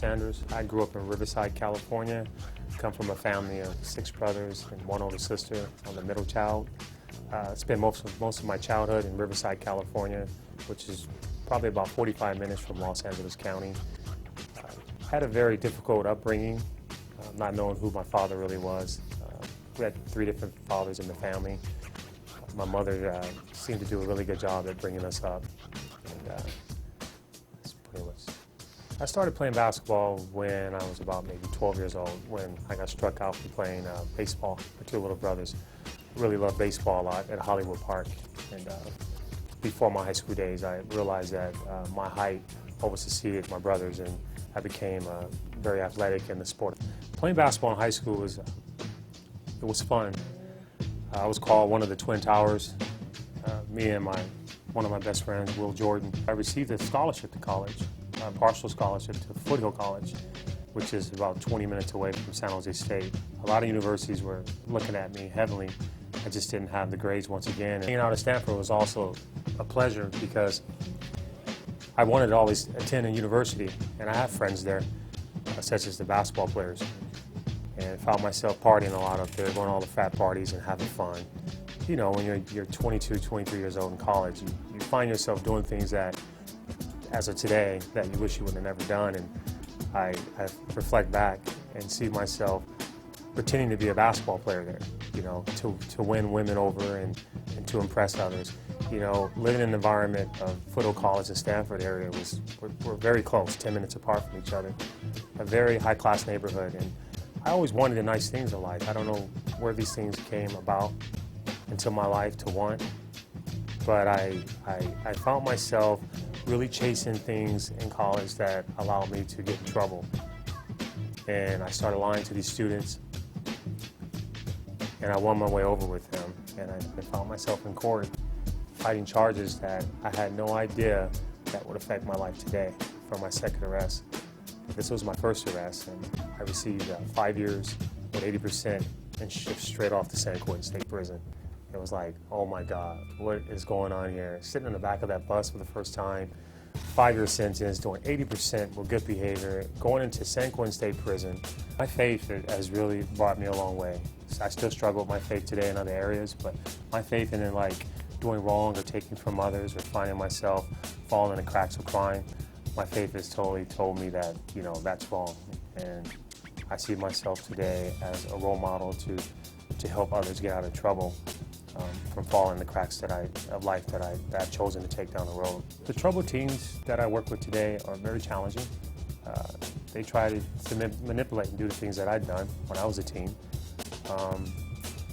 Sanders. I grew up in Riverside, California. Come from a family of 6 brothers and 1 older sister. I'm the middle child. Spent most of my childhood in Riverside, California, which is probably about 45 minutes from Los Angeles County. Had a very difficult upbringing, not knowing who my father really was. We had 3 different fathers in the family. My mother seemed to do a really good job at bringing us up. And, that's pretty much. I started playing basketball when I was about maybe 12 years old, when I got struck out from playing baseball. My 2 little brothers really loved baseball a lot at Hollywood Park. And before my high school days, I realized that my height oversucceeded my brothers, and I became very athletic in the sport. Playing basketball in high school was fun. I was called one of the Twin Towers. Me and one of my best friends, Will Jordan. I received a scholarship to college, a partial scholarship to Foothill College, which is about 20 minutes away from San Jose State. A lot of universities were looking at me heavily. I just didn't have the grades once again. Being out of Stanford was also a pleasure because I wanted to always attend a university, and I have friends there, such as the basketball players. And found myself partying a lot up there, going to all the frat parties and having fun. You know, when you're 22, 23 years old in college, you find yourself doing things that, as of today, that you wish you would have never done. And I reflect back and see myself pretending to be a basketball player there, you know, to win women over and to impress others. You know, living in an environment of Foothill College and Stanford area we're very close, 10 minutes apart from each other. A very high-class neighborhood. And I always wanted the nice things in life. I don't know where these things came about into my life to want, but I found myself really chasing things in college that allowed me to get in trouble. And I started lying to these students, and I won my way over with them. And I found myself in court fighting charges that I had no idea that would affect my life today for my second arrest. This was my first arrest, and I received 5 years with 80% and shipped straight off to San Quentin State Prison. It was like, oh my God, what is going on here? Sitting in the back of that bus for the first time, 5-year sentence, doing 80% with good behavior, going into San Quentin State Prison. My faith has really brought me a long way. I still struggle with my faith today in other areas, but my faith in like doing wrong or taking from others or finding myself falling in the cracks of crime, my faith has totally told me that, you know, that's wrong. And I see myself today as a role model to help others get out of trouble from falling in the cracks of life that I've chosen to take down the road. The troubled teens that I work with today are very challenging. They try to manipulate and do the things that I'd done when I was a teen.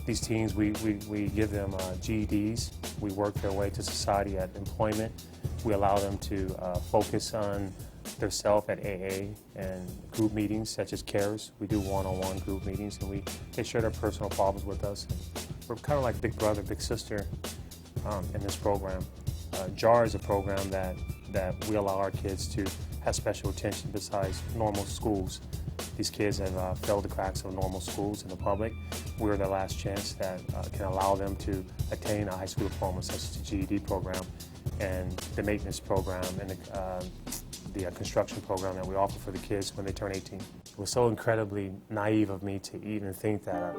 These teens, we give them GEDs. We work their way to society at employment. We allow them to focus on their self at AA and group meetings such as CARES. We do one-on-one group meetings, and they share their personal problems with us. We're kind of like big brother, big sister in this program. JAR is a program that we allow our kids to have special attention besides normal schools. These kids have failed the cracks of normal schools in the public. We're their last chance that can allow them to attain a high school diploma such as the GED program and the maintenance program and the construction program that we offer for the kids when they turn 18. It was so incredibly naive of me to even think that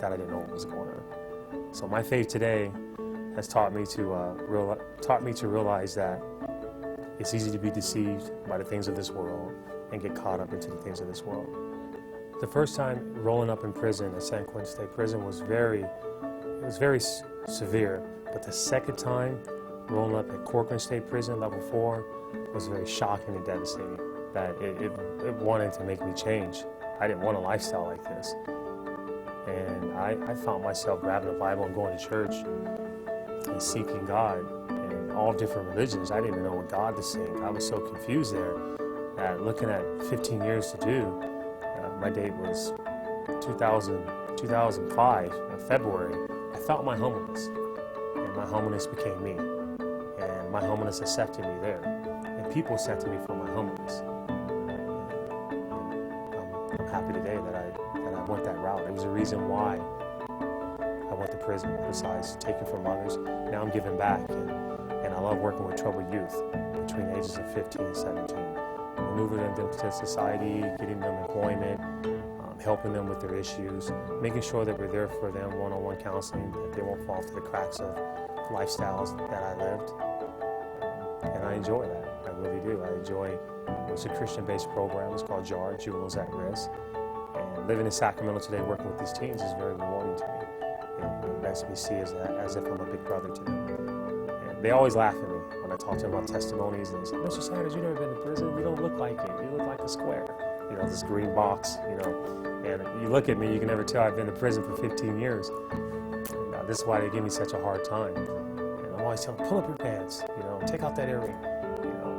I didn't know what was going on. So my faith today has taught me to realize that it's easy to be deceived by the things of this world and get caught up into the things of this world. The first time rolling up in prison at San Quentin State Prison was very severe, but the second time rolling up at Corcoran State Prison, level 4, was very shocking and devastating. That it wanted to make me change. I didn't want a lifestyle like this. And I found myself grabbing a Bible and going to church and seeking God in all different religions. I didn't even know what God to sing. I was so confused there that looking at 15 years to do, my date was 2005, February. I felt my humbleness, and my humbleness became me. And my humbleness accepted me there. And people accepted me for my humbleness. I'm happy today that I went that route. It was a reason why I went to prison, besides taking from others. Now I'm giving back, and I love working with troubled youth between the ages of 15 and 17. When maneuver them into society, getting them employment, helping them with their issues, making sure that we're there for them, one-on-one counseling, that they won't fall through the cracks of lifestyles that I lived. And I enjoy that. I really do. I enjoy, it's a Christian-based program. It's called JAR, Juveniles at Risk. And living in Sacramento today, working with these teens is very rewarding to me. It makes me see as if I'm a big brother to them. And they always laugh at me when I talk to them about testimonies. And they say, Mr. Sanders, you've never been to prison. You don't look like it. You look like a square. You know, this green box, you know. And you look at me, you can never tell I've been to prison for 15 years. And, this is why they give me such a hard time. And I'm always telling them, pull up your pants, you know, take out that earring. You know,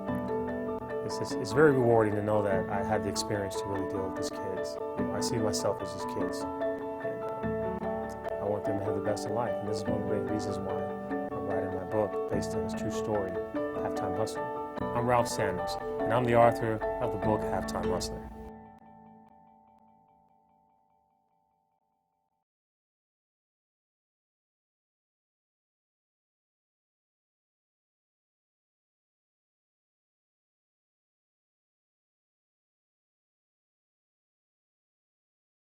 and, it's very rewarding to know that I had the experience to really deal with these kids. You know, I see myself as these kids. I want them to have the best in life, and this is one of the main reasons why I'm writing my book based on this true story, Halftime Hustler. I'm Ralph Sanders, and I'm the author of the book Halftime Hustler.